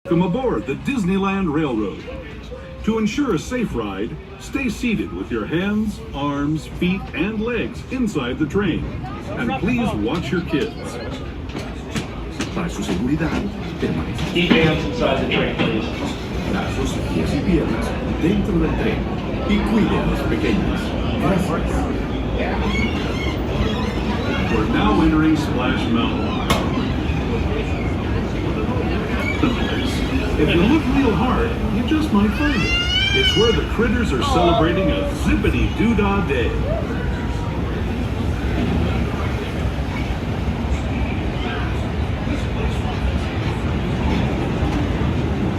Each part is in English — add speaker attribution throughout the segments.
Speaker 1: Come aboard the Disneyland Railroad. To ensure a safe ride, stay seated with your hands, arms, feet, and legs inside the train. And please watch your kids.
Speaker 2: Para su seguridad, permanezca.
Speaker 3: Keep hands inside the train, please.
Speaker 2: Brazos, pies y piernas dentro del tren. Y cuide a los pequeños. Gracias.
Speaker 1: We're now entering Splash Mountain. If you look real hard, you just might find it. It's where the critters are celebrating a zippity-doo-dah day.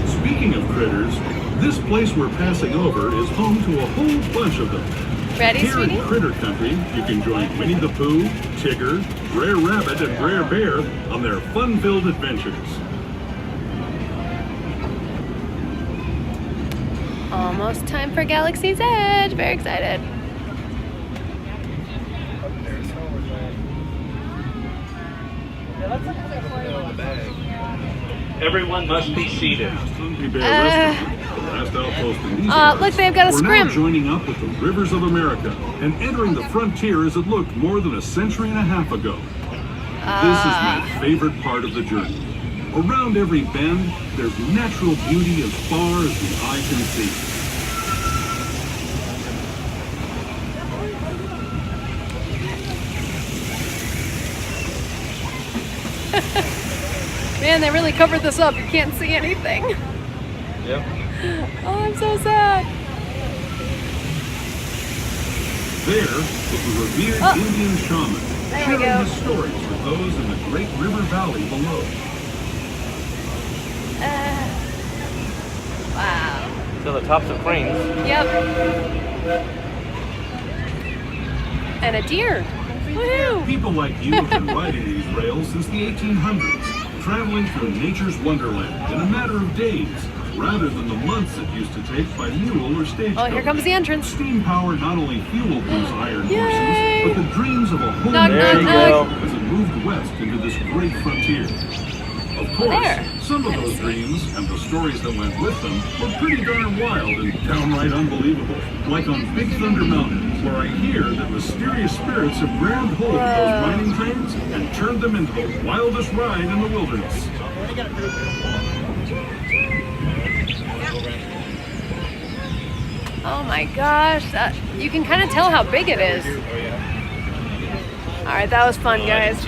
Speaker 1: Speaking of critters, this place we're passing over is home to a whole bunch of them.
Speaker 4: Ready,
Speaker 1: Here
Speaker 4: sweetie?
Speaker 1: in Critter Country, you can join Winnie the Pooh, Tigger, Brer Rabbit, and Brer Bear on their fun-filled adventures.
Speaker 4: Almost time for Galaxy's Edge. Very excited.
Speaker 3: Everyone must be seated.
Speaker 1: Hungry Bear Restaurant, the last outpost in these parts.
Speaker 4: Look, they've got a
Speaker 1: We're
Speaker 4: scrim.
Speaker 1: now joining up with the rivers of America and entering the frontier as it looked more than a century and a half ago. This is my favorite part of the journey. Around every bend, there's natural beauty as far as the eye can see.
Speaker 4: Man, they really covered this up. You can't see anything.
Speaker 3: Yep.
Speaker 4: Oh, I'm so sad.
Speaker 1: There is a revered Indian shaman
Speaker 4: There we
Speaker 1: sharing
Speaker 4: go.
Speaker 1: his stories with those in the Great River Valley below.
Speaker 4: Wow.
Speaker 3: To the tops of cranes.
Speaker 4: Yep. And a deer. Woohoo!
Speaker 1: People like you have been riding these rails since the 1800s, traveling through nature's wonderland in a matter of days, rather than the months it used to take by mule or stagecoach.
Speaker 4: Oh, here comes the entrance.
Speaker 1: Steam power not only fueled these iron
Speaker 4: Yay!
Speaker 1: horses, but the dreams of a whole
Speaker 4: Knock,
Speaker 1: nation
Speaker 4: knock, knock.
Speaker 1: as it moved west into this great frontier. Of course,
Speaker 4: there.
Speaker 1: some of those dreams and the stories that went with them were pretty darn wild and downright unbelievable. Like on Big Thunder Mountain, where I hear that mysterious spirits have grabbed hold of those mining trains and turned them into the wildest ride in the wilderness.
Speaker 4: Oh my gosh. You can kind of tell how big it is. All right, that was fun, guys.